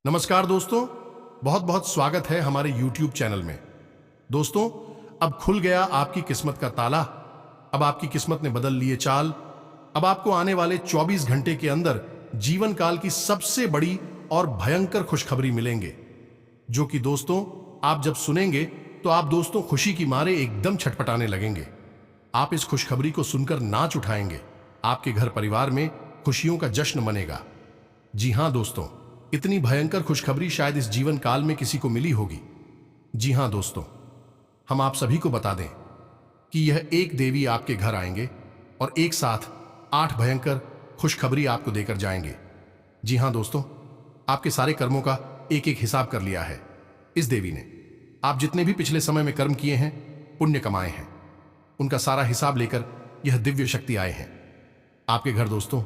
नमस्कार दोस्तों, बहुत बहुत स्वागत है हमारे YouTube चैनल में। दोस्तों, अब खुल गया आपकी किस्मत का ताला। अब आपकी किस्मत ने बदल लिए चाल। अब आपको आने वाले 24 घंटे के अंदर जीवन काल की सबसे बड़ी और भयंकर खुशखबरी मिलेंगे, जो कि दोस्तों आप जब सुनेंगे तो आप दोस्तों खुशी की मारे एकदम छटपटाने लगेंगे। आप इस खुशखबरी को सुनकर नाच उठाएंगे। आपके घर परिवार में खुशियों का जश्न मनेगा। जी हां दोस्तों, इतनी भयंकर खुशखबरी शायद इस जीवन काल में किसी को मिली होगी। जी हां दोस्तों, हम आप सभी को बता दें कि यह एक देवी आपके घर आएंगे और एक साथ 8 भयंकर खुशखबरी आपको देकर जाएंगे। जी हां दोस्तों, आपके सारे कर्मों का एक एक हिसाब कर लिया है इस देवी ने। आप जितने भी पिछले समय में कर्म किए हैं, पुण्य कमाए हैं, उनका सारा हिसाब लेकर यह दिव्य शक्ति आए हैं आपके घर। दोस्तों,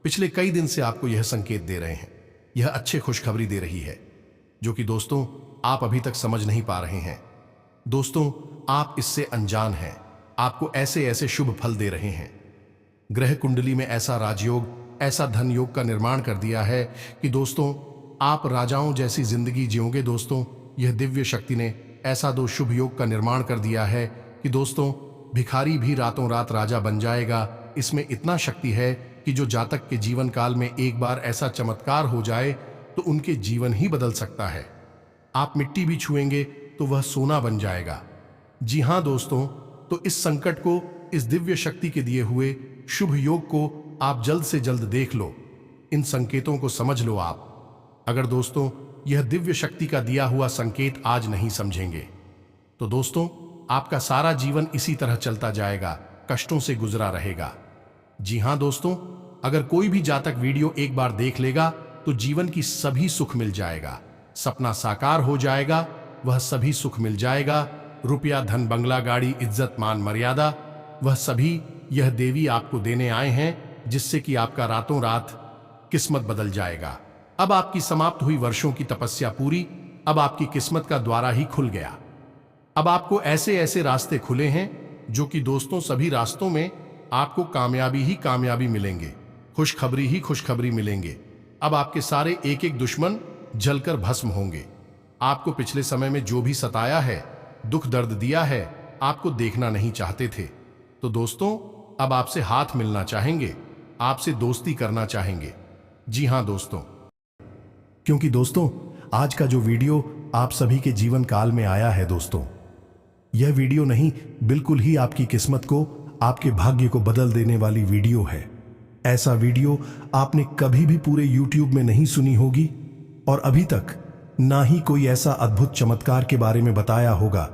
पिछले कई दिन से आपको यह संकेत दे रहे हैं, यह अच्छी खुशखबरी दे रही है, जो कि दोस्तों आप अभी तक समझ नहीं पा रहे हैं। दोस्तों, आप इससे अनजान हैं। आपको ऐसे ऐसे शुभ फल दे रहे हैं। ग्रह कुंडली में ऐसा राजयोग, ऐसा धन योग का निर्माण कर दिया है कि दोस्तों आप राजाओं जैसी जिंदगी जियोगे। दोस्तों, यह दिव्य शक्ति ने ऐसा दो शुभ योग का निर्माण कर दिया है कि दोस्तों भिखारी भी रातों रात राजा बन जाएगा। इसमें इतना शक्ति है कि जो जातक के जीवन काल में एक बार ऐसा चमत्कार हो जाए तो उनके जीवन ही बदल सकता है। आप मिट्टी भी छुएंगे तो वह सोना बन जाएगा। जी हां दोस्तों, तो इस संकट को, इस दिव्य शक्ति के दिए हुए शुभ योग को आप जल्द से जल्द देख लो। इन संकेतों को समझ लो आप। अगर दोस्तों यह दिव्य शक्ति का दिया हुआ संकेत आज नहीं समझेंगे तो दोस्तों आपका सारा जीवन इसी तरह चलता जाएगा, कष्टों से गुजरा रहेगा। जी हां दोस्तों, अगर कोई भी जातक वीडियो एक बार देख लेगा तो जीवन की सभी सुख मिल जाएगा, सपना साकार हो जाएगा, वह सभी सुख मिल जाएगा। रुपया, धन, बंगला, गाड़ी, इज्जत, मान, मर्यादा, वह सभी यह देवी आपको देने आए हैं, जिससे कि आपका रातों रात किस्मत बदल जाएगा। अब आपकी समाप्त हुई वर्षों की तपस्या पूरी, अब आपकी किस्मत का द्वारा ही खुल गया। अब आपको ऐसे ऐसे रास्ते खुले हैं जो कि दोस्तों सभी रास्तों में आपको कामयाबी ही कामयाबी मिलेंगे, खुशखबरी ही खुशखबरी मिलेंगे। अब आपके सारे एक एक दुश्मन जलकर भस्म होंगे। आपको पिछले समय में जो भी सताया है, दुख दर्द दिया है, आपको देखना नहीं चाहते थे, तो दोस्तों अब आपसे हाथ मिलना चाहेंगे, आपसे दोस्ती करना चाहेंगे। जी हां दोस्तों, क्योंकि दोस्तों आज का जो वीडियो आप सभी के जीवन काल में आया है दोस्तों, यह वीडियो नहीं, बिल्कुल ही आपकी किस्मत को, आपके भाग्य को बदल देने वाली वीडियो है। ऐसा वीडियो आपने कभी भी पूरे YouTube में नहीं सुनी होगी और अभी तक ना ही कोई ऐसा अद्भुत चमत्कार के बारे में बताया होगा,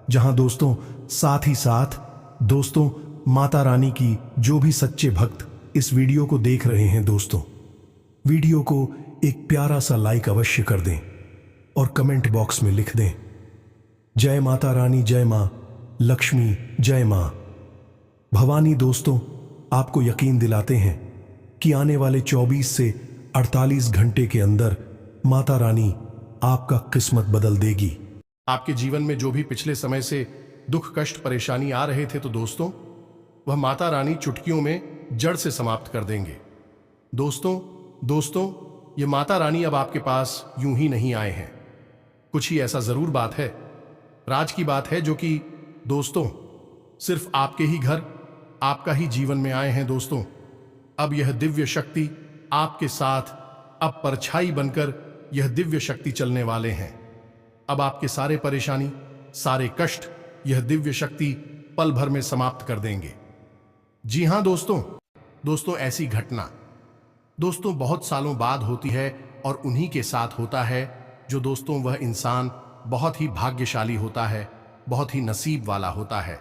जहां दोस्तों साथ ही साथ दोस्तों माता रानी की जो भी सच्चे भक्त इस वीडियो को देख रहे हैं दोस्तों, वीडियो को एक प्यारा सा लाइक अवश्य कर दें और कमेंट बॉक्स में लिख दें, जय माता रानी, जय मां लक्ष्मी, जय मां भवानी। दोस्तों आपको यकीन दिलाते हैं कि आने वाले 24 से 48 घंटे के अंदर माता रानी आपका किस्मत बदल देगी। आपके जीवन में जो भी पिछले समय से दुख, कष्ट, परेशानी आ रहे थे, तो दोस्तों वह माता रानी चुटकियों में जड़ से समाप्त कर देंगे। दोस्तों ये माता रानी अब आपके पास यूं ही नहीं आए हैं। कुछ ही ऐसा जरूर बात है, राज की बात है, जो कि दोस्तों सिर्फ आपके ही घर, आपका ही जीवन में आए हैं। दोस्तों अब यह दिव्य शक्ति आपके साथ अब परछाई बनकर यह दिव्य शक्ति चलने वाले हैं। अब आपके सारे परेशानी, सारे कष्ट यह दिव्य शक्ति पल भर में समाप्त कर देंगे। जी हां दोस्तों ऐसी घटना दोस्तों बहुत सालों बाद होती है और उन्हीं के साथ होता है जो दोस्तों वह इंसान बहुत ही भाग्यशाली होता है, बहुत ही नसीब वाला होता है।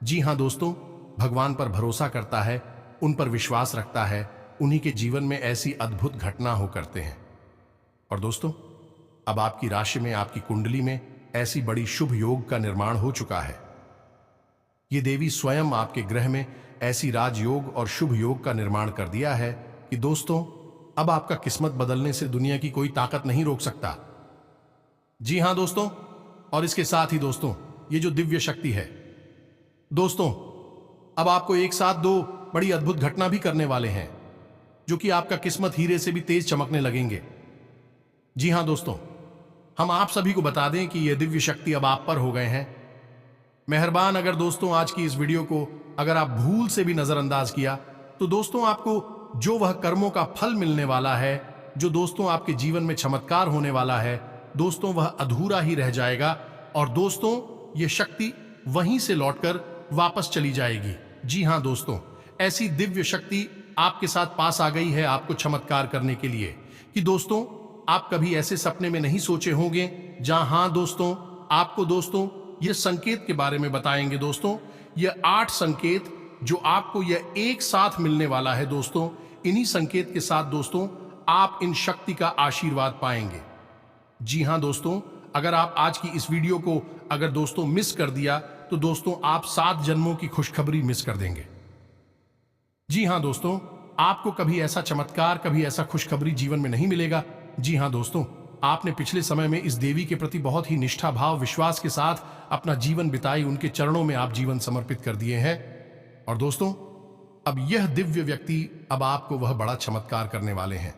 जी हां दोस्तों, भगवान पर भरोसा करता है, उन पर विश्वास रखता है, उन्हीं के जीवन में ऐसी अद्भुत घटना हो करते हैं। और दोस्तों अब आपकी राशि में, आपकी कुंडली में ऐसी बड़ी शुभ योग का निर्माण हो चुका है। ये देवी स्वयं आपके ग्रह में ऐसी राजयोग और शुभ योग का निर्माण कर दिया है कि दोस्तों अब आपका किस्मत बदलने से दुनिया की कोई ताकत नहीं रोक सकता। जी हां दोस्तों, और इसके साथ ही दोस्तों ये जो दिव्य शक्ति है दोस्तों, अब आपको एक साथ 2 बड़ी अद्भुत घटना भी करने वाले हैं, जो कि आपका किस्मत हीरे से भी तेज चमकने लगेंगे। जी हां दोस्तों, हम आप सभी को बता दें कि यह दिव्य शक्ति अब आप पर हो गए हैं। मेहरबान अगर दोस्तों आज की इस वीडियो को अगर आप भूल से भी नजरअंदाज किया तो दोस्तों आपको जो वह कर्मों का फल मिलने वाला है, जो दोस्तों आपके जीवन में चमत्कार होने वाला है, दोस्तों वह अधूरा ही रह जाएगा और दोस्तों यह शक्ति वहीं से लौटकर वापस चली जाएगी। जी हां दोस्तों, ऐसी दिव्य शक्ति आपके साथ पास आ गई है आपको चमत्कार करने के लिए कि दोस्तों आप कभी ऐसे सपने में नहीं सोचे होंगे। जहां हां दोस्तों आपको दोस्तों ये संकेत के बारे में बताएंगे। दोस्तों ये 8 संकेत जो आपको यह एक साथ मिलने वाला है। दोस्तों इन्हीं संकेत के साथ दोस्तों आप इन शक्ति का आशीर्वाद पाएंगे। जी हां दोस्तों, अगर आप आज की इस वीडियो को अगर दोस्तों मिस कर दिया तो दोस्तों आप 7 जन्मों की खुशखबरी मिस कर देंगे। जी हां दोस्तों, आपको कभी ऐसा चमत्कार, कभी ऐसा खुशखबरी जीवन में नहीं मिलेगा। जी हां दोस्तों, आपने पिछले समय में इस देवी के प्रति बहुत ही निष्ठा भाव विश्वास के साथ अपना जीवन बिताई, उनके चरणों में आप जीवन समर्पित कर दिए हैं। और दोस्तों अब यह दिव्य व्यक्ति अब आपको वह बड़ा चमत्कार करने वाले हैं,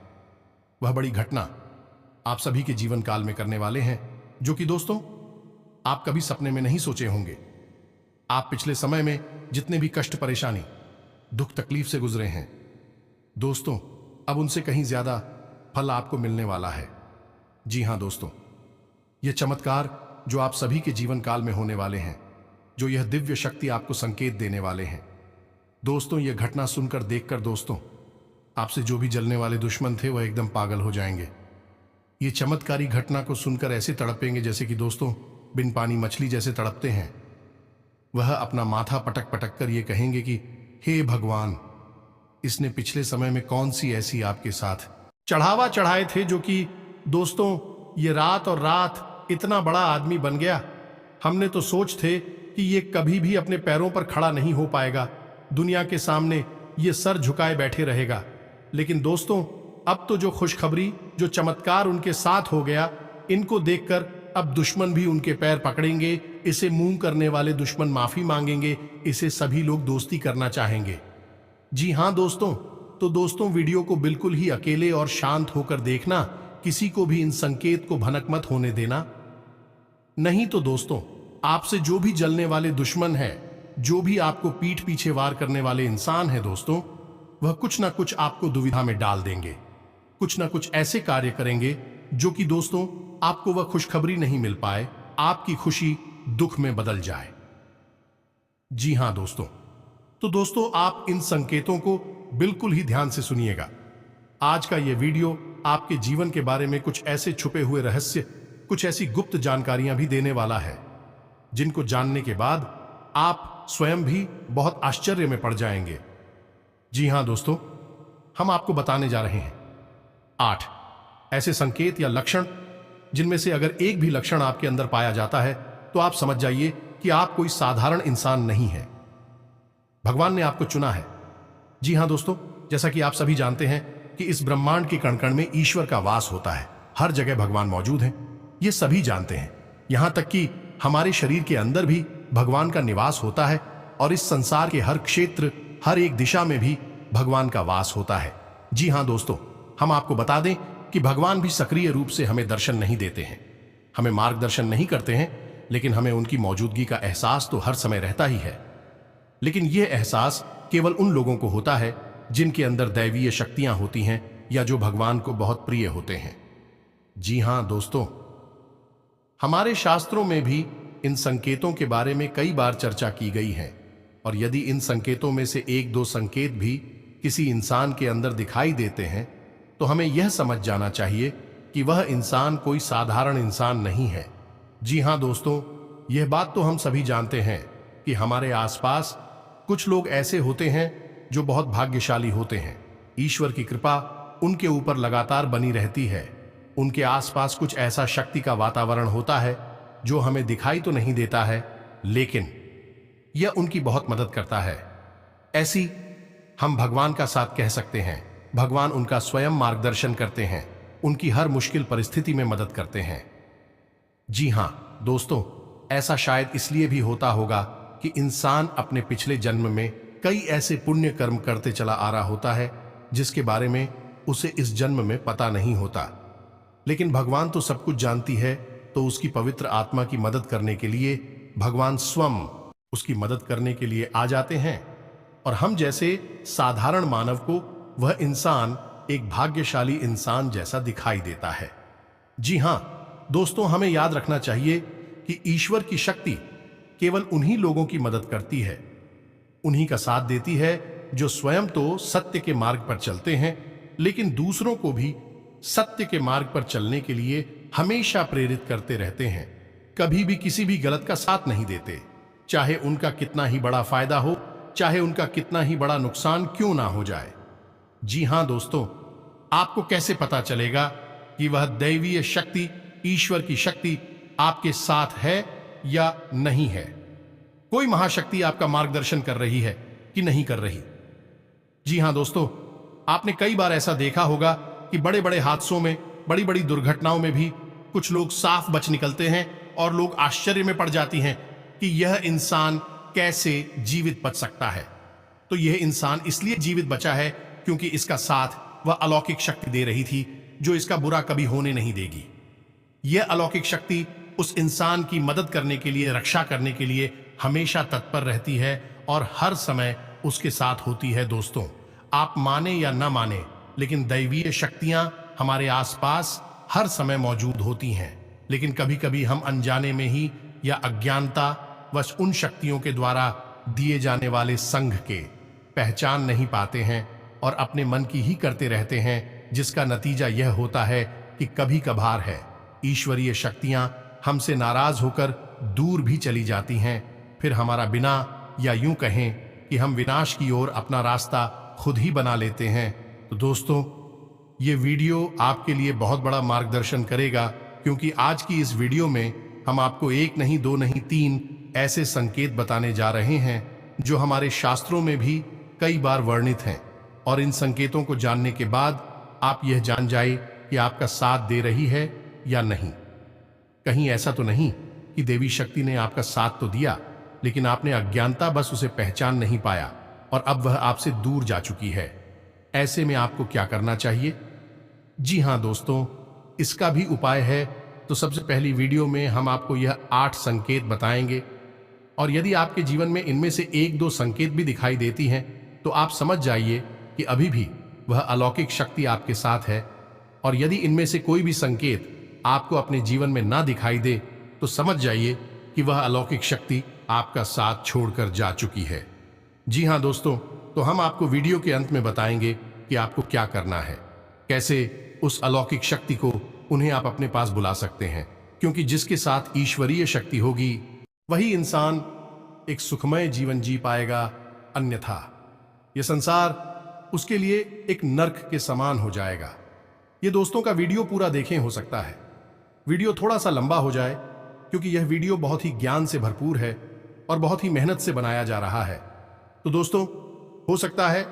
वह बड़ी घटना आप सभी के जीवन काल में करने वाले हैं जो कि दोस्तों आप कभी सपने में नहीं सोचे होंगे। आप पिछले समय में जितने भी कष्ट, परेशानी, दुख, तकलीफ से गुजरे हैं दोस्तों अब उनसे कहीं ज्यादा फल आपको मिलने वाला है। जी हां दोस्तों, यह चमत्कार जो आप सभी के जीवन काल में होने वाले हैं, जो यह दिव्य शक्ति आपको संकेत देने वाले हैं दोस्तों, यह घटना सुनकर, देखकर दोस्तों आपसे जो भी जलने वाले दुश्मन थे वह एकदम पागल हो जाएंगे। ये चमत्कारी घटना को सुनकर ऐसे तड़पेंगे जैसे कि दोस्तों बिन पानी मछली जैसे तड़पते हैं। वह अपना माथा पटक पटक कर ये कहेंगे कि हे भगवान, इसने पिछले समय में कौन सी ऐसी आपके साथ चढ़ावा चढ़ाए थे जो कि दोस्तों ये रात और रात इतना बड़ा आदमी बन गया। हमने तो सोच थे कि ये कभी भी अपने पैरों पर खड़ा नहीं हो पाएगा, दुनिया के सामने ये सर झुकाए बैठे रहेगा। लेकिन दोस्तों अब तो जो खुशखबरी, जो चमत्कार उनके साथ हो गया, इनको देखकर अब दुश्मन भी उनके पैर पकड़ेंगे। इसे मुंह करने वाले दुश्मन माफी मांगेंगे, इसे सभी लोग दोस्ती करना चाहेंगे। जी हां दोस्तों, तो दोस्तों वीडियो को बिल्कुल ही अकेले और शांत होकर देखना, किसी को भी इन संकेत को भनक मत होने देना। नहीं तो दोस्तों आपसे जो भी जलने वाले दुश्मन है, जो भी आपको पीठ पीछे वार करने वाले इंसान है दोस्तों, वह कुछ ना कुछ आपको दुविधा में डाल देंगे, कुछ ना कुछ ऐसे कार्य करेंगे जो कि दोस्तों आपको वह खुशखबरी नहीं मिल पाए, आपकी खुशी दुख में बदल जाए। जी हां दोस्तों, तो दोस्तों आप इन संकेतों को बिल्कुल ही ध्यान से सुनिएगा। आज का यह वीडियो आपके जीवन के बारे में कुछ ऐसे छुपे हुए रहस्य, कुछ ऐसी गुप्त जानकारियां भी देने वाला है जिनको जानने के बाद आप स्वयं भी बहुत आश्चर्य में पड़ जाएंगे। जी हां दोस्तों, हम आपको बताने जा रहे हैं 8 ऐसे संकेत या लक्षण जिनमें से अगर एक भी लक्षण आपके अंदर पाया जाता है तो आप समझ जाइए कि आप कोई साधारण इंसान नहीं है, भगवान ने आपको चुना है। जी हां दोस्तों, जैसा कि आप सभी जानते हैं कि इस ब्रह्मांड के कण कण में ईश्वर का वास होता है, हर जगह भगवान मौजूद हैं, ये सभी जानते हैं। यहां तक कि हमारे शरीर के अंदर भी भगवान का निवास होता है और इस संसार के हर क्षेत्र, हर एक दिशा में भी भगवान का वास होता है। जी हां दोस्तों, हम आपको बता दें कि भगवान भी सक्रिय रूप से हमें दर्शन नहीं देते हैं, हमें मार्गदर्शन नहीं करते हैं, लेकिन हमें उनकी मौजूदगी का एहसास तो हर समय रहता ही है। लेकिन यह एहसास केवल उन लोगों को होता है जिनके अंदर दैवीय शक्तियां होती हैं या जो भगवान को बहुत प्रिय होते हैं। जी हां दोस्तों, हमारे शास्त्रों में भी इन संकेतों के बारे में कई बार चर्चा की गई है और यदि इन संकेतों में से 1-2 संकेत भी किसी इंसान के अंदर दिखाई देते हैं तो हमें यह समझ जाना चाहिए कि वह इंसान कोई साधारण इंसान नहीं है। जी हां दोस्तों, यह बात तो हम सभी जानते हैं कि हमारे आसपास कुछ लोग ऐसे होते हैं जो बहुत भाग्यशाली होते हैं, ईश्वर की कृपा उनके ऊपर लगातार बनी रहती है। उनके आसपास कुछ ऐसा शक्ति का वातावरण होता है जो हमें दिखाई तो नहीं देता है, लेकिन यह उनकी बहुत मदद करता है। ऐसी हम भगवान का साथ कह सकते हैं, भगवान उनका स्वयं मार्गदर्शन करते हैं, उनकी हर मुश्किल परिस्थिति में मदद करते हैं। जी हां दोस्तों, ऐसा शायद इसलिए भी होता होगा कि इंसान अपने पिछले जन्म में कई ऐसे पुण्य कर्म करते चला आ रहा होता है जिसके बारे में उसे इस जन्म में पता नहीं होता। लेकिन भगवान तो सब कुछ जानती है, तो उसकी पवित्र आत्मा की मदद करने के लिए भगवान स्वयं उसकी मदद करने के लिए आ जाते हैं और हम जैसे साधारण मानव को वह इंसान एक भाग्यशाली इंसान जैसा दिखाई देता है। जी हां दोस्तों, हमें याद रखना चाहिए कि ईश्वर की शक्ति केवल उन्हीं लोगों की मदद करती है, उन्हीं का साथ देती है जो स्वयं तो सत्य के मार्ग पर चलते हैं, लेकिन दूसरों को भी सत्य के मार्ग पर चलने के लिए हमेशा प्रेरित करते रहते हैं। कभी भी किसी भी गलत का साथ नहीं देते, चाहे उनका कितना ही बड़ा फायदा हो, चाहे उनका कितना ही बड़ा नुकसान क्यों ना हो जाए। जी हां दोस्तों, आपको कैसे पता चलेगा कि वह दैवीय शक्ति, ईश्वर की शक्ति आपके साथ है या नहीं है? कोई महाशक्ति आपका मार्गदर्शन कर रही है कि नहीं कर रही? जी हां दोस्तों, आपने कई बार ऐसा देखा होगा कि बड़े बड़े हादसों में, बड़ी बड़ी दुर्घटनाओं में भी कुछ लोग साफ बच निकलते हैं और लोग आश्चर्य में पड़ जाती हैं कि यह इंसान कैसे जीवित बच सकता है। तो यह इंसान इसलिए जीवित बचा है क्योंकि इसका साथ वह अलौकिक शक्ति दे रही थी जो इसका बुरा कभी होने नहीं देगी। यह अलौकिक शक्ति उस इंसान की मदद करने के लिए, रक्षा करने के लिए हमेशा तत्पर रहती है और हर समय उसके साथ होती है। दोस्तों, आप माने या ना माने, लेकिन दैवीय शक्तियां हमारे आसपास हर समय मौजूद होती हैं, लेकिन कभी कभी हम अनजाने में ही या अज्ञानता वश उन शक्तियों के द्वारा दिए जाने वाले संघ के पहचान नहीं पाते हैं और अपने मन की ही करते रहते हैं, जिसका नतीजा यह होता है कि कभी कभार है ईश्वरीय शक्तियां हमसे नाराज होकर दूर भी चली जाती हैं, फिर हमारा बिना, या यूं कहें कि हम विनाश की ओर अपना रास्ता खुद ही बना लेते हैं। तो दोस्तों, ये वीडियो आपके लिए बहुत बड़ा मार्गदर्शन करेगा, क्योंकि आज की इस वीडियो में हम आपको एक नहीं, दो नहीं, तीन ऐसे संकेत बताने जा रहे हैं जो हमारे शास्त्रों में भी कई बार वर्णित हैं, और इन संकेतों को जानने के बाद आप यह जान जाए कि आपका साथ दे रही है या नहीं। कहीं ऐसा तो नहीं कि देवी शक्ति ने आपका साथ तो दिया, लेकिन आपने अज्ञानता बस उसे पहचान नहीं पाया और अब वह आपसे दूर जा चुकी है। ऐसे में आपको क्या करना चाहिए? जी हां दोस्तों, इसका भी उपाय है। तो सबसे पहली वीडियो में हम आपको यह 8 संकेत बताएंगे, और यदि आपके जीवन में इनमें से 1-2 संकेत भी दिखाई देती हैं, तो आप समझ जाइए कि अभी भी वह अलौकिक शक्ति आपके साथ है। और यदि इनमें से कोई भी संकेत आपको अपने जीवन में ना दिखाई दे, तो समझ जाइए कि वह अलौकिक शक्ति आपका साथ छोड़कर जा चुकी है। जी हां दोस्तों, तो हम आपको वीडियो के अंत में बताएंगे कि आपको क्या करना है, कैसे उस अलौकिक शक्ति को, उन्हें आप अपने पास बुला सकते हैं, क्योंकि जिसके साथ ईश्वरीय शक्ति होगी वही इंसान एक सुखमय जीवन जी पाएगा, अन्यथा यह संसार उसके लिए एक नर्क के समान हो जाएगा। ये दोस्तों का वीडियो पूरा देखें, हो सकता है वीडियो थोड़ा सा लंबा हो जाए, क्योंकि यह वीडियो बहुत ही ज्ञान से भरपूर है और बहुत ही मेहनत से बनाया जा रहा है। तो दोस्तों, हो सकता है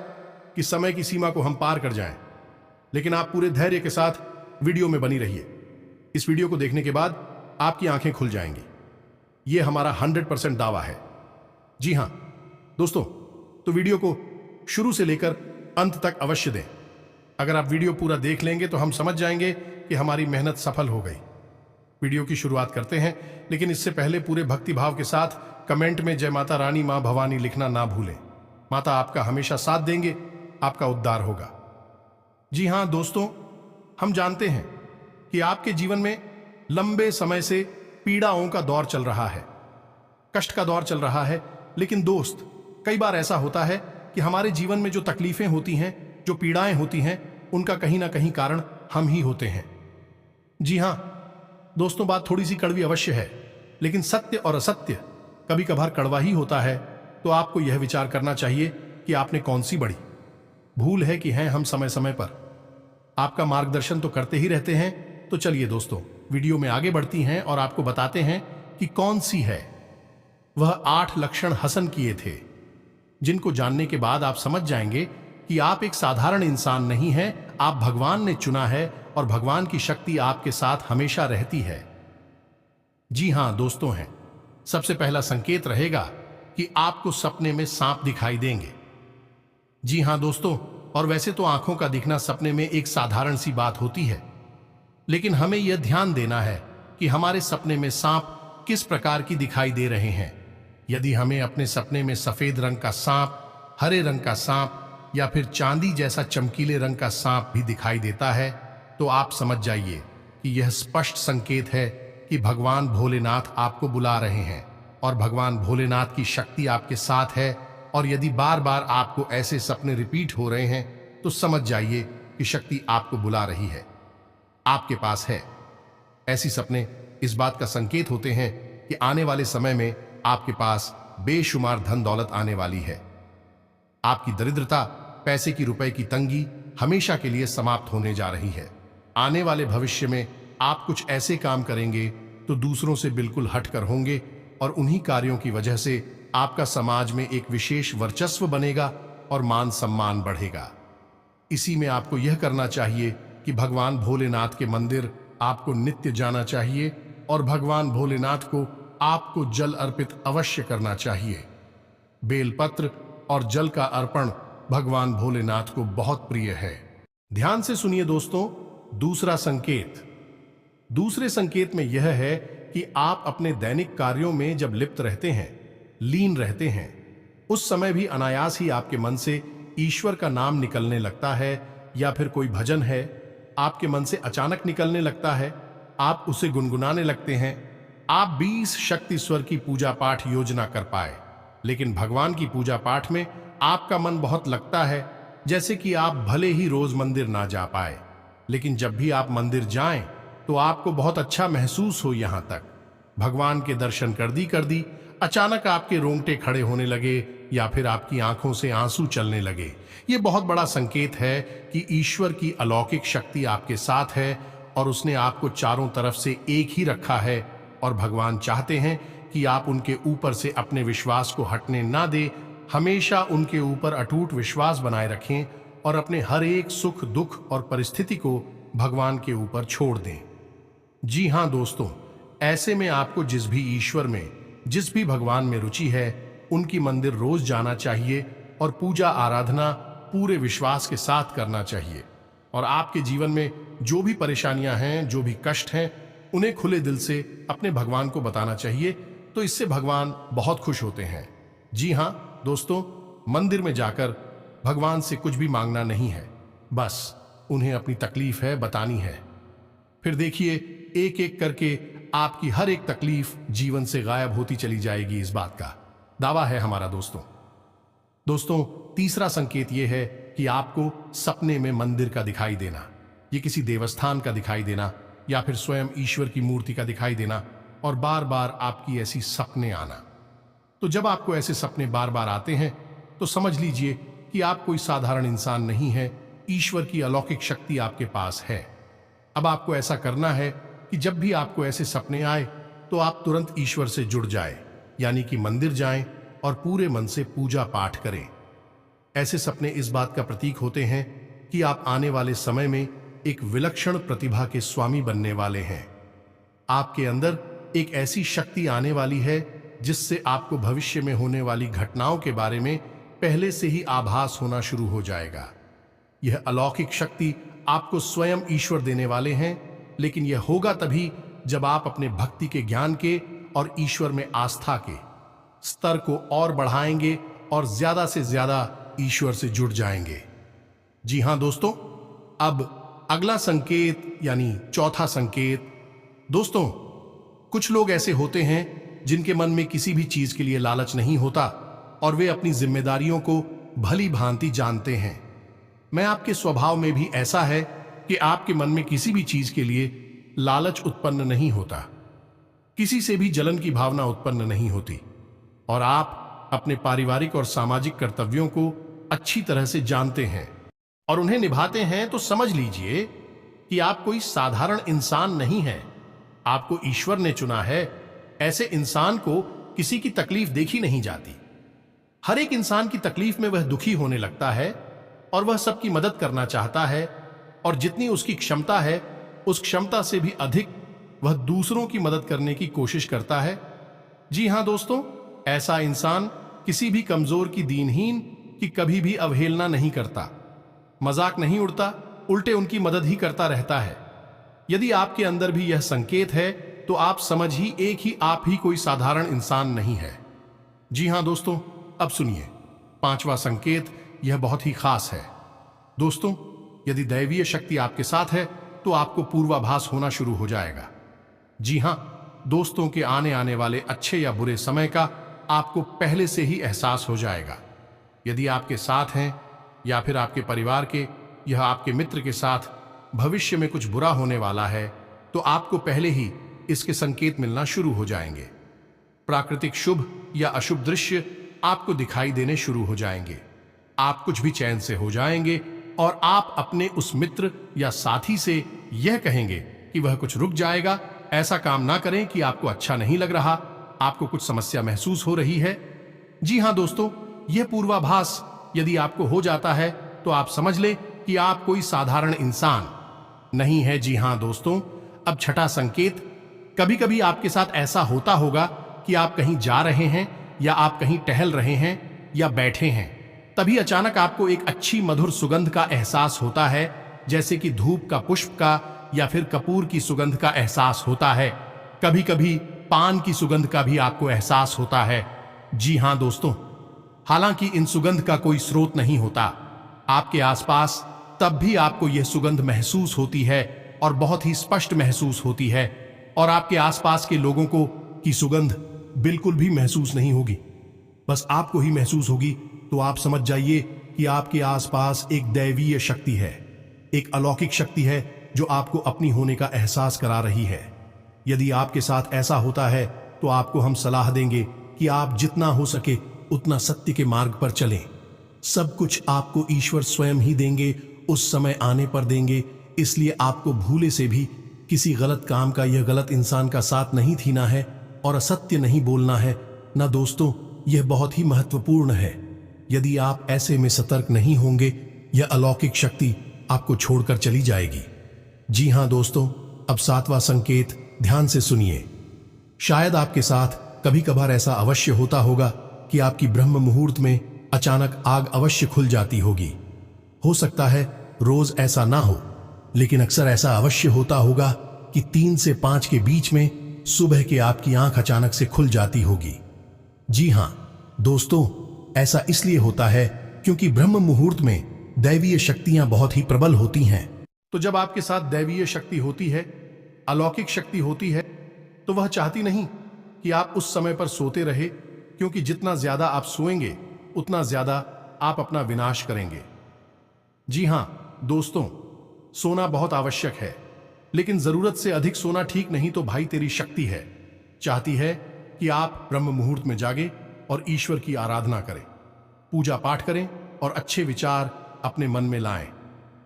कि समय की सीमा को हम पार कर जाएं, लेकिन आप पूरे धैर्य के साथ वीडियो में बनी रहिए। इस वीडियो को देखने के बाद आपकी आंखें खुल जाएंगी, यह हमारा 100% दावा है। जी हां दोस्तों, तो वीडियो को शुरू से लेकर अंत तक अवश्य दें। अगर आप वीडियो पूरा देख लेंगे तो हम समझ जाएंगे कि हमारी मेहनत सफल हो गई। वीडियो की शुरुआत करते हैं, लेकिन इससे पहले पूरे भक्ति भाव के साथ कमेंट में जय माता रानी, मां भवानी लिखना ना भूलें। माता आपका हमेशा साथ देंगे, आपका उद्धार होगा। जी हां दोस्तों, हम जानते हैं कि आपके जीवन में लंबे समय से पीड़ाओं का दौर चल रहा है, कष्ट का दौर चल रहा है। लेकिन दोस्त, कई बार ऐसा होता है कि हमारे जीवन में जो तकलीफें होती हैं, जो पीड़ाएं होती हैं, उनका कहीं ना कहीं कारण हम ही होते हैं। जी हां दोस्तों, बात थोड़ी सी कड़वी अवश्य है, लेकिन सत्य और असत्य कभी कभार कड़वा ही होता है। तो आपको यह विचार करना चाहिए कि आपने कौन सी बड़ी भूल है कि हैं हम समय समय पर आपका मार्गदर्शन तो करते ही रहते हैं। तो चलिए दोस्तों, वीडियो में आगे बढ़ती हैं और आपको बताते हैं कि कौन सी है वह 8 लक्षण हसन किए थे, जिनको जानने के बाद आप समझ जाएंगे कि आप एक साधारण इंसान नहीं हैं, आप भगवान ने चुना है और भगवान की शक्ति आपके साथ हमेशा रहती है। जी हां दोस्तों, हैं सबसे पहला संकेत रहेगा कि आपको सपने में सांप दिखाई देंगे। जी हां दोस्तों, और वैसे तो आंखों का दिखना सपने में एक साधारण सी बात होती है, लेकिन हमें यह ध्यान देना है कि हमारे सपने में सांप किस प्रकार की दिखाई दे रहे हैं। यदि हमें अपने सपने में सफेद रंग का सांप, हरे रंग का सांप या फिर चांदी जैसा चमकीले रंग का सांप भी दिखाई देता है, तो आप समझ जाइए कि यह स्पष्ट संकेत है कि भगवान भोलेनाथ आपको बुला रहे हैं और भगवान भोलेनाथ की शक्ति आपके साथ है। और यदि बार बार आपको ऐसे सपने रिपीट हो रहे हैं तो समझ जाइए कि शक्ति आपको बुला रही है, आपके पास है। ऐसी सपने इस बात का संकेत होते हैं कि आने वाले समय में आपके पास बेशुमार धन दौलत आने वाली है। आपकी दरिद्रता, पैसे की, रुपए की तंगी हमेशा के लिए समाप्त होने जा रही है। आने वाले भविष्य में आप कुछ ऐसे काम करेंगे तो दूसरों से बिल्कुल हटकर होंगे और उन्हीं कार्यों की वजह से आपका समाज में एक विशेष वर्चस्व बनेगा और मान सम्मान बढ़ेगा। इसी में आपको यह करना चाहिए कि भगवान भोलेनाथ के मंदिर आपको नित्य जाना चाहिए और भगवान भोलेनाथ को आपको जल अर्पित अवश्य करना चाहिए। बेलपत्र और जल का अर्पण भगवान भोलेनाथ को बहुत प्रिय है। ध्यान से सुनिए दोस्तों, दूसरा संकेत। दूसरे संकेत में यह है कि आप अपने दैनिक कार्यों में जब लिप्त रहते हैं, लीन रहते हैं, उस समय भी अनायास ही आपके मन से ईश्वर का नाम निकलने लगता है, या फिर कोई भजन है आपके मन से अचानक निकलने लगता है, आप उसे गुनगुनाने लगते हैं। आप 20 शक्ति स्वर की पूजा पाठ योजना कर पाए, लेकिन भगवान की पूजा पाठ में आपका मन बहुत लगता है, जैसे कि आप भले ही रोज मंदिर ना जा पाए, लेकिन जब भी आप मंदिर जाएं तो आपको बहुत अच्छा महसूस हो। यहां तक भगवान के दर्शन कर दी अचानक आपके रोंगटे खड़े होने लगे या फिर आपकी आंखों से आंसू चलने लगे। यह बहुत बड़ा संकेत है कि ईश्वर की अलौकिक शक्ति आपके साथ है और उसने आपको चारों तरफ से एक ही रखा है और भगवान चाहते हैं कि आप उनके ऊपर से अपने विश्वास को हटने ना दें। हमेशा उनके ऊपर अटूट विश्वास बनाए रखें और अपने हर एक सुख, दुख और परिस्थिति को भगवान के ऊपर छोड़ दें। जी हां दोस्तों, ऐसे में आपको जिस भी ईश्वर में, जिस भी भगवान में रुचि है, उनकी मंदिर रोज जाना चाहिए और पूजा आराधना पूरे विश्वास के साथ करना चाहिए। और आपके जीवन में जो भी परेशानियां हैं, जो भी कष्ट हैं, उन्हें खुले दिल से अपने भगवान को बताना चाहिए, तो इससे भगवान बहुत खुश होते हैं। जी हां दोस्तों, मंदिर में जाकर भगवान से कुछ भी मांगना नहीं है, बस उन्हें अपनी तकलीफ है बतानी है। फिर देखिए, एक एक करके आपकी हर एक तकलीफ जीवन से गायब होती चली जाएगी। इस बात का दावा है हमारा दोस्तों, तीसरा संकेत यह है कि आपको सपने में मंदिर का दिखाई देना, ये किसी देवस्थान का दिखाई देना या फिर स्वयं ईश्वर की मूर्ति का दिखाई देना और बार बार आपकी ऐसी सपने आना। तो जब आपको ऐसे सपने बार बार आते हैं तो समझ लीजिए कि आप कोई साधारण इंसान नहीं है, ईश्वर की अलौकिक शक्ति आपके पास है। अब आपको ऐसा करना है कि जब भी आपको ऐसे सपने आए तो आप तुरंत ईश्वर से जुड़ जाएं, यानी कि मंदिर जाएं और पूरे मन से पूजा पाठ करें। ऐसे सपने इस बात का प्रतीक होते हैं कि आप आने वाले समय में एक विलक्षण प्रतिभा के स्वामी बनने वाले हैं। आपके अंदर एक ऐसी शक्ति आने वाली है जिससे आपको भविष्य में होने वाली घटनाओं के बारे में पहले से ही आभास होना शुरू हो जाएगा। यह अलौकिक शक्ति आपको स्वयं ईश्वर देने वाले हैं, लेकिन यह होगा तभी जब आप अपने भक्ति के, ज्ञान के और ईश्वर में आस्था के स्तर को और बढ़ाएंगे और ज्यादा से ज्यादा ईश्वर से जुड़ जाएंगे। जी हां दोस्तों, अब अगला संकेत यानी चौथा संकेत। दोस्तों, कुछ लोग ऐसे होते हैं जिनके मन में किसी भी चीज के लिए लालच नहीं होता और वे अपनी जिम्मेदारियों को भली भांति जानते हैं। मैं आपके स्वभाव में भी ऐसा है कि आपके मन में किसी भी चीज के लिए लालच उत्पन्न नहीं होता, किसी से भी जलन की भावना उत्पन्न नहीं होती और आप अपने पारिवारिक और सामाजिक कर्तव्यों को अच्छी तरह से जानते हैं और उन्हें निभाते हैं। तो समझ लीजिए कि आप कोई साधारण इंसान नहीं हैं, आपको ईश्वर ने चुना है। ऐसे इंसान को किसी की तकलीफ देखी नहीं जाती। हर एक इंसान की तकलीफ में वह दुखी होने लगता है और वह सबकी मदद करना चाहता है और जितनी उसकी क्षमता है उस क्षमता से भी अधिक वह दूसरों की मदद करने की कोशिश करता है। जी हां दोस्तों, ऐसा इंसान किसी भी कमजोर की, दीनहीन की कभी भी अवहेलना नहीं करता, मजाक नहीं उड़ता, उल्टे उनकी मदद ही करता रहता है। यदि आपके अंदर भी यह संकेत है तो आप समझ ही एक ही आप ही कोई साधारण इंसान नहीं है। जी हां दोस्तों, अब सुनिए पांचवा संकेत, यह बहुत ही खास है। दोस्तों, यदि दैवीय शक्ति आपके साथ है तो आपको पूर्वाभास होना शुरू हो जाएगा। जी हां दोस्तों, के आने वाले अच्छे या बुरे समय का आपको पहले से ही एहसास हो जाएगा। यदि आपके साथ हैं या फिर आपके परिवार के या आपके मित्र के साथ भविष्य में कुछ बुरा होने वाला है तो आपको पहले ही इसके संकेत मिलना शुरू हो जाएंगे। प्राकृतिक शुभ या अशुभ दृश्य आपको दिखाई देने शुरू हो जाएंगे। आप कुछ भी चैन से हो जाएंगे और आप अपने उस मित्र या साथी से यह कहेंगे कि वह कुछ रुक जाएगा, ऐसा काम ना करें कि आपको अच्छा नहीं लग रहा, आपको कुछ समस्या महसूस हो रही है। जी हां दोस्तों, यह पूर्वाभास यदि आपको हो जाता है तो आप समझ लें कि आप कोई साधारण इंसान नहीं है। जी हां दोस्तों, अब छठा संकेत, कभी कभी आपके साथ ऐसा होता होगा कि आप कहीं जा रहे हैं या आप कहीं टहल रहे हैं या बैठे हैं, तभी अचानक आपको एक अच्छी मधुर सुगंध का एहसास होता है, जैसे कि धूप का, पुष्प का या फिर कपूर की सुगंध का एहसास होता है। कभी कभी पान की सुगंध का भी आपको एहसास होता है। जी हां दोस्तों, हालांकि इन सुगंध का कोई स्रोत नहीं होता आपके आसपास, तब भी आपको यह सुगंध महसूस होती है और बहुत ही स्पष्ट महसूस होती है, और आपके आसपास के लोगों को की सुगंध बिल्कुल भी महसूस नहीं होगी, बस आपको ही महसूस होगी। तो आप समझ जाइए कि आपके आसपास एक दैवीय शक्ति है, एक अलौकिक शक्ति है जो आपको अपनी होने का एहसास करा रही है। यदि आपके साथ ऐसा होता है तो आपको हम सलाह देंगे कि आप जितना हो सके उतना सत्य के मार्ग पर चलें। सब कुछ आपको ईश्वर स्वयं ही देंगे, उस समय आने पर देंगे, इसलिए आपको भूले से भी किसी गलत काम का या गलत इंसान का साथ नहीं थीना है और असत्य नहीं बोलना है ना। दोस्तों, यह बहुत ही महत्वपूर्ण है। यदि आप ऐसे में सतर्क नहीं होंगे, यह अलौकिक शक्ति आपको छोड़कर चली जाएगी। जी हां दोस्तों, अब सातवां संकेत, ध्यान से सुनिए। शायद आपके साथ कभी कभार ऐसा अवश्य होता होगा कि आपकी ब्रह्म मुहूर्त में अचानक आग अवश्य खुल जाती होगी। हो सकता है रोज ऐसा ना हो, लेकिन अक्सर ऐसा अवश्य होता होगा कि 3 से 5 के बीच में सुबह के आपकी आंख अचानक से खुल जाती होगी। जी हां दोस्तों, ऐसा इसलिए होता है क्योंकि ब्रह्म मुहूर्त में दैवीय शक्तियां बहुत ही प्रबल होती हैं। तो जब आपके साथ दैवीय शक्ति होती है, अलौकिक शक्ति होती है, तो वह चाहती नहीं कि आप उस समय पर सोते रहे, क्योंकि जितना ज्यादा आप सोएंगे उतना ज्यादा आप अपना विनाश करेंगे। जी हां दोस्तों, सोना बहुत आवश्यक है, लेकिन जरूरत से अधिक सोना ठीक नहीं। तो भाई, तेरी शक्ति है, चाहती है कि आप ब्रह्म मुहूर्त में जागे और ईश्वर की आराधना करें, पूजा पाठ करें और अच्छे विचार अपने मन में लाएं,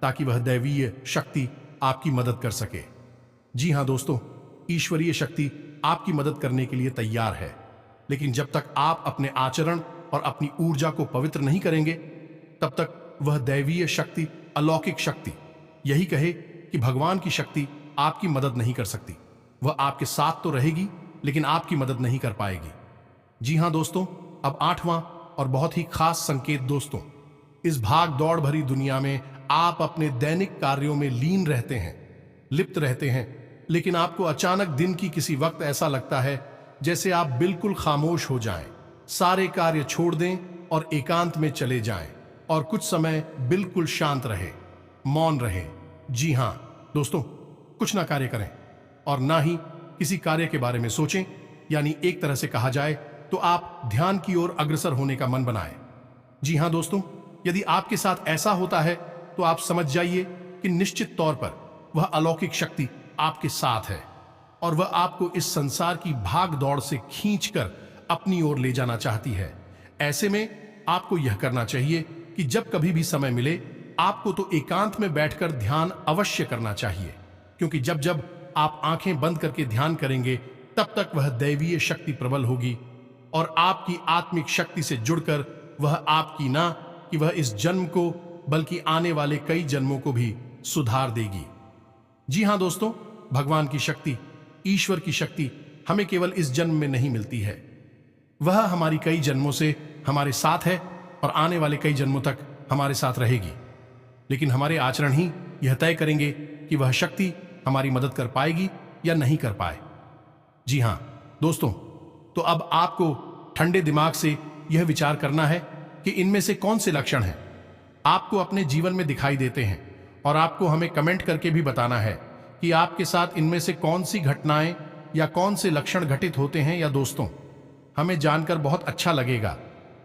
ताकि वह दैवीय शक्ति आपकी मदद कर सके। जी हां दोस्तों, ईश्वरीय शक्ति आपकी मदद करने के लिए तैयार है, लेकिन जब तक आप अपने आचरण और अपनी ऊर्जा को पवित्र नहीं करेंगे, तब तक वह दैवीय शक्ति, अलौकिक शक्ति यही कहे कि भगवान की शक्ति आपकी मदद नहीं कर सकती। वह आपके साथ तो रहेगी, लेकिन आपकी मदद नहीं कर पाएगी। जी हां दोस्तों, अब 8वां और बहुत ही खास संकेत। दोस्तों, इस भाग दौड़ भरी दुनिया में आप अपने दैनिक कार्यों में लीन रहते हैं, लिप्त रहते हैं, लेकिन आपको अचानक दिन की किसी वक्त ऐसा लगता है जैसे आप बिल्कुल खामोश हो जाएं, सारे कार्य छोड़ दें और एकांत में चले जाएं और कुछ समय बिल्कुल शांत रहे, मौन रहे। जी हां दोस्तों, कुछ ना कार्य करें और ना ही किसी कार्य के बारे में सोचें, यानी एक तरह से कहा जाए तो आप ध्यान की ओर अग्रसर होने का मन बनाएं। जी हां दोस्तों, यदि आपके साथ ऐसा होता है तो आप समझ जाइए कि निश्चित तौर पर वह अलौकिक शक्ति आपके साथ है और वह आपको इस संसार की भाग दौड़ से खींचकर अपनी ओर ले जाना चाहती है। ऐसे में आपको यह करना चाहिए कि जब कभी भी समय मिले, आपको तो एकांत में बैठकर ध्यान अवश्य करना चाहिए, क्योंकि जब जब आप आंखें बंद करके ध्यान करेंगे, तब तक वह दैवीय शक्ति प्रबल होगी और आपकी आत्मिक शक्ति से जुड़कर वह आपकी ना कि वह इस जन्म को, बल्कि आने वाले कई जन्मों को भी सुधार देगी। जी हां दोस्तों, भगवान की शक्ति, ईश्वर की शक्ति हमें केवल इस जन्म में नहीं मिलती है, वह हमारी कई जन्मों से हमारे साथ है और आने वाले कई जन्मों तक हमारे साथ रहेगी। लेकिन हमारे आचरण ही यह तय करेंगे कि वह शक्ति हमारी मदद कर पाएगी या नहीं कर पाए। जी हां दोस्तों, तो अब आपको ठंडे दिमाग से यह विचार करना है कि इनमें से कौन से लक्षण हैं आपको अपने जीवन में दिखाई देते हैं, और आपको हमें कमेंट करके भी बताना है कि आपके साथ इनमें से कौन सी घटनाएं या कौन से लक्षण घटित होते हैं। या दोस्तों, हमें जानकर बहुत अच्छा लगेगा,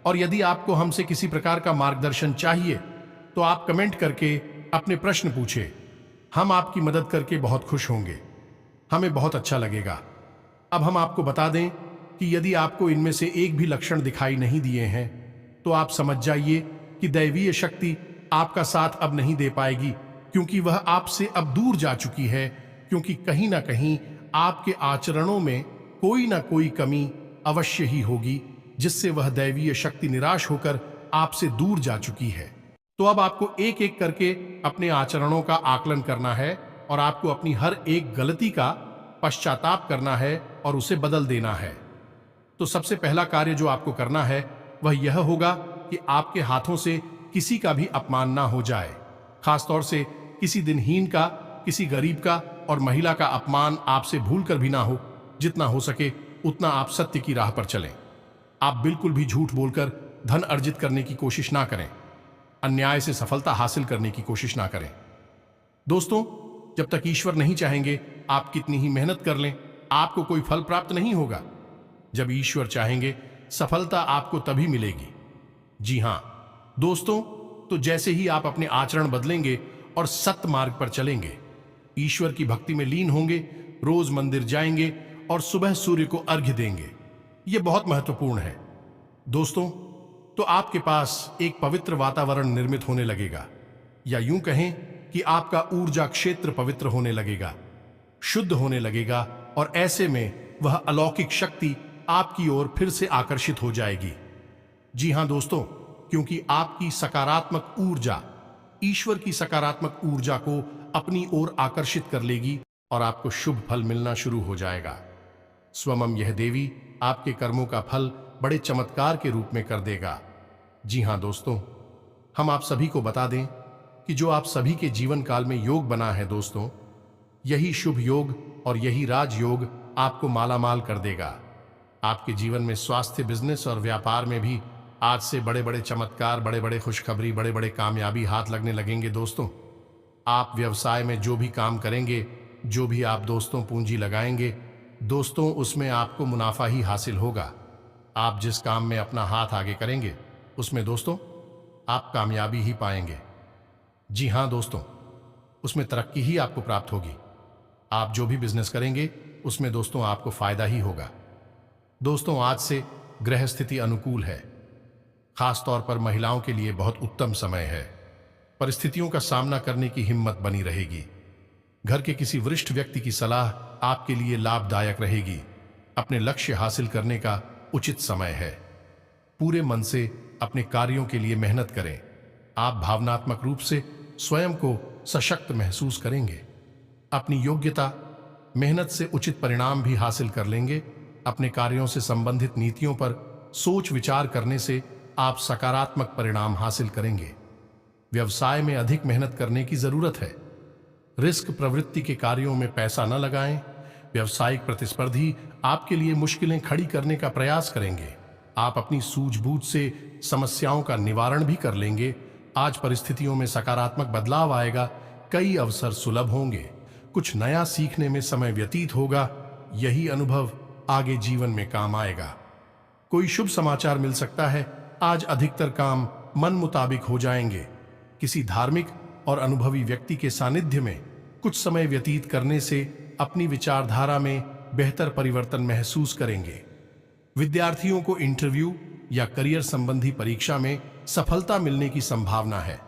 और यदि आपको हमसे किसी प्रकार का मार्गदर्शन चाहिए तो आप कमेंट करके अपने प्रश्न पूछे। हम आपकी मदद करके बहुत खुश होंगे, हमें बहुत अच्छा लगेगा। अब हम आपको बता दें कि यदि आपको इनमें से एक भी लक्षण दिखाई नहीं दिए हैं तो आप समझ जाइए कि दैवीय शक्ति आपका साथ अब नहीं दे पाएगी, क्योंकि वह आपसे अब दूर जा चुकी है, क्योंकि कहीं ना कहीं आपके आचरणों में कोई ना कोई कमी अवश्य ही होगी, जिससे वह दैवीय शक्ति निराश होकर आपसे दूर जा चुकी है। तो अब आपको एक एक करके अपने आचरणों का आकलन करना है, और आपको अपनी हर एक गलती का पश्चाताप करना है और उसे बदल देना है। तो सबसे पहला कार्य जो आपको करना है वह यह होगा कि आपके हाथों से किसी का भी अपमान ना हो जाए, खासतौर से किसी दिनहीन का, किसी गरीब का और महिला का अपमान आपसे भूल कर भी ना हो। जितना हो सके उतना आप सत्य की राह पर चलें। आप बिल्कुल भी झूठ बोलकर धन अर्जित करने की कोशिश ना करें, अन्याय से सफलता हासिल करने की कोशिश ना करें। दोस्तों, जब तक ईश्वर नहीं चाहेंगे आप कितनी ही मेहनत कर लें, आपको कोई फल प्राप्त नहीं होगा। जब ईश्वर चाहेंगे सफलता आपको तभी मिलेगी। जी हां दोस्तों, तो जैसे ही आप अपने आचरण बदलेंगे और सत्य मार्ग पर चलेंगे, ईश्वर की भक्ति में लीन होंगे, रोज मंदिर जाएंगे और सुबह सूर्य को अर्घ्य देंगे, यह बहुत महत्वपूर्ण है। दोस्तों, तो आपके पास एक पवित्र वातावरण निर्मित होने लगेगा, या यूं कहें कि आपका ऊर्जा क्षेत्र पवित्र होने लगेगा, शुद्ध होने लगेगा, और ऐसे में वह अलौकिक शक्ति आपकी ओर फिर से आकर्षित हो जाएगी। जी हां दोस्तों, क्योंकि आपकी सकारात्मक ऊर्जा ईश्वर की सकारात्मक ऊर्जा को अपनी ओर आकर्षित कर लेगी और आपको शुभ फल मिलना शुरू हो जाएगा। स्वयं यह देवी आपके कर्मों का फल बड़े चमत्कार के रूप में कर देगा। जी हां दोस्तों, हम आप सभी को बता दें कि जो आप सभी के जीवन काल में योग बना है दोस्तों, यही शुभ योग और यही राजयोग आपको मालामाल कर देगा। आपके जीवन में स्वास्थ्य, बिजनेस और व्यापार में भी आज से बड़े बड़े चमत्कार, बड़े बड़े खुशखबरी, बड़े बड़े कामयाबी हाथ लगने लगेंगे। दोस्तों, आप व्यवसाय में जो भी काम करेंगे, जो भी आप दोस्तों पूंजी लगाएंगे दोस्तों, उसमें आपको मुनाफा ही हासिल होगा। आप जिस काम में अपना हाथ आगे करेंगे उसमें दोस्तों आप कामयाबी ही पाएंगे। जी हां दोस्तों, उसमें तरक्की ही आपको प्राप्त होगी। आप जो भी बिजनेस करेंगे उसमें दोस्तों आपको फायदा ही होगा। दोस्तों, आज से ग्रह स्थिति अनुकूल है, खासतौर पर महिलाओं के लिए बहुत उत्तम समय है। परिस्थितियों का सामना करने की हिम्मत बनी रहेगी। घर के किसी वरिष्ठ व्यक्ति की सलाह आपके लिए लाभदायक रहेगी। अपने लक्ष्य हासिल करने का उचित समय है। पूरे मन से अपने कार्यों के लिए मेहनत करें। आप भावनात्मक रूप से स्वयं को सशक्त महसूस करेंगे। अपनी योग्यता, मेहनत से उचित परिणाम भी हासिल कर लेंगे। अपने कार्यों से संबंधित नीतियों पर सोच विचार करने से आप सकारात्मक परिणाम हासिल करेंगे। व्यवसाय में अधिक मेहनत करने की जरूरत है। रिस्क प्रवृत्ति के कार्यों में पैसा न लगाएं। व्यावसायिक प्रतिस्पर्धी आपके लिए मुश्किलें खड़ी करने का प्रयास करेंगे। आप अपनी सूझबूझ से समस्याओं का निवारण भी कर लेंगे। आज परिस्थितियों में सकारात्मक बदलाव आएगा। कई अवसर सुलभ होंगे। कुछ नया सीखने में समय व्यतीत होगा। यही अनुभव आगे जीवन में काम आएगा। कोई शुभ समाचार मिल सकता है। आज अधिकतर काम मन मुताबिक हो जाएंगे। किसी धार्मिक और अनुभवी व्यक्ति के सानिध्य में कुछ समय व्यतीत करने से अपनी विचारधारा में बेहतर परिवर्तन महसूस करेंगे। विद्यार्थियों को इंटरव्यू या करियर संबंधी परीक्षा में सफलता मिलने की संभावना है।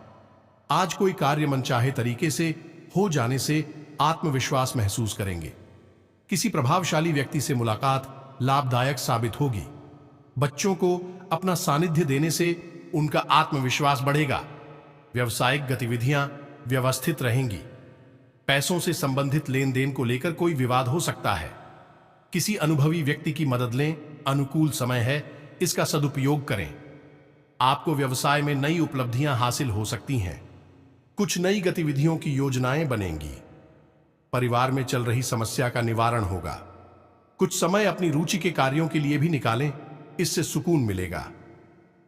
आज कोई कार्य मनचाहे तरीके से हो जाने से आत्मविश्वास महसूस करेंगे। किसी प्रभावशाली व्यक्ति से मुलाकात लाभदायक साबित होगी। बच्चों को अपना सानिध्य देने से उनका आत्मविश्वास बढ़ेगा। व्यावसायिक गतिविधियां व्यवस्थित रहेंगी। पैसों से संबंधित लेन देन को लेकर कोई विवाद हो सकता है। किसी अनुभवी व्यक्ति की मदद लें। अनुकूल समय है, इसका सदुपयोग करें। आपको व्यवसाय में नई उपलब्धियां हासिल हो सकती हैं। कुछ नई गतिविधियों की योजनाएं बनेंगी। परिवार में चल रही समस्या का निवारण होगा। कुछ समय अपनी रुचि के कार्यों के लिए भी निकालें, इससे सुकून मिलेगा।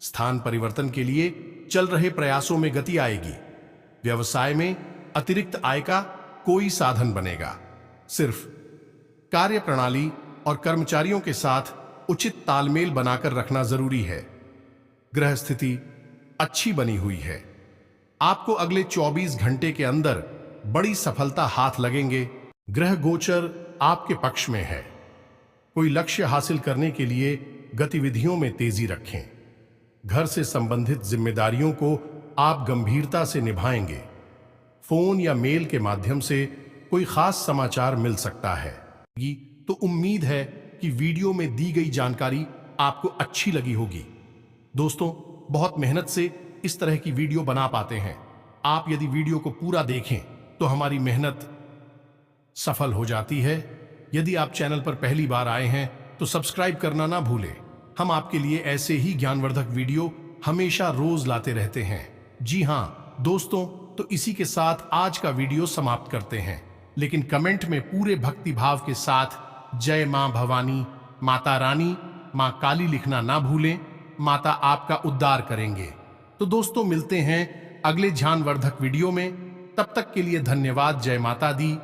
स्थान परिवर्तन के लिए चल रहे प्रयासों में गति आएगी। व्यवसाय में अतिरिक्त आय का कोई साधन बनेगा। सिर्फ कार्य प्रणाली और कर्मचारियों के साथ उचित तालमेल बनाकर रखना जरूरी है। ग्रह स्थिति अच्छी बनी हुई है। आपको अगले 24 घंटे के अंदर बड़ी सफलता हाथ लगेंगे। ग्रह गोचर आपके पक्ष में है। कोई लक्ष्य हासिल करने के लिए गतिविधियों में तेजी रखें। घर से संबंधित जिम्मेदारियों को आप गंभीरता से निभाएंगे। फोन या मेल के माध्यम से कोई खास समाचार मिल सकता है। तो उम्मीद है कि वीडियो में दी गई जानकारी आपको अच्छी लगी होगी। दोस्तों, बहुत मेहनत से इस तरह की वीडियो बना पाते हैं। आप यदि वीडियो को पूरा देखें तो हमारी मेहनत सफल हो जाती है। यदि आप चैनल पर पहली बार आए हैं तो सब्सक्राइब करना ना भूलें। हम आपके लिए ऐसे ही ज्ञानवर्धक वीडियो हमेशा रोज लाते रहते हैं। जी हाँ दोस्तों, तो इसी के साथ आज का वीडियो समाप्त करते हैं। लेकिन कमेंट में पूरे भक्ति भाव के साथ जय मां भवानी, माता रानी, मां काली लिखना ना भूलें। माता आपका उद्धार करेंगे। तो दोस्तों, मिलते हैं अगले ज्ञानवर्धक वीडियो में। तब तक के लिए धन्यवाद। जय माता दी।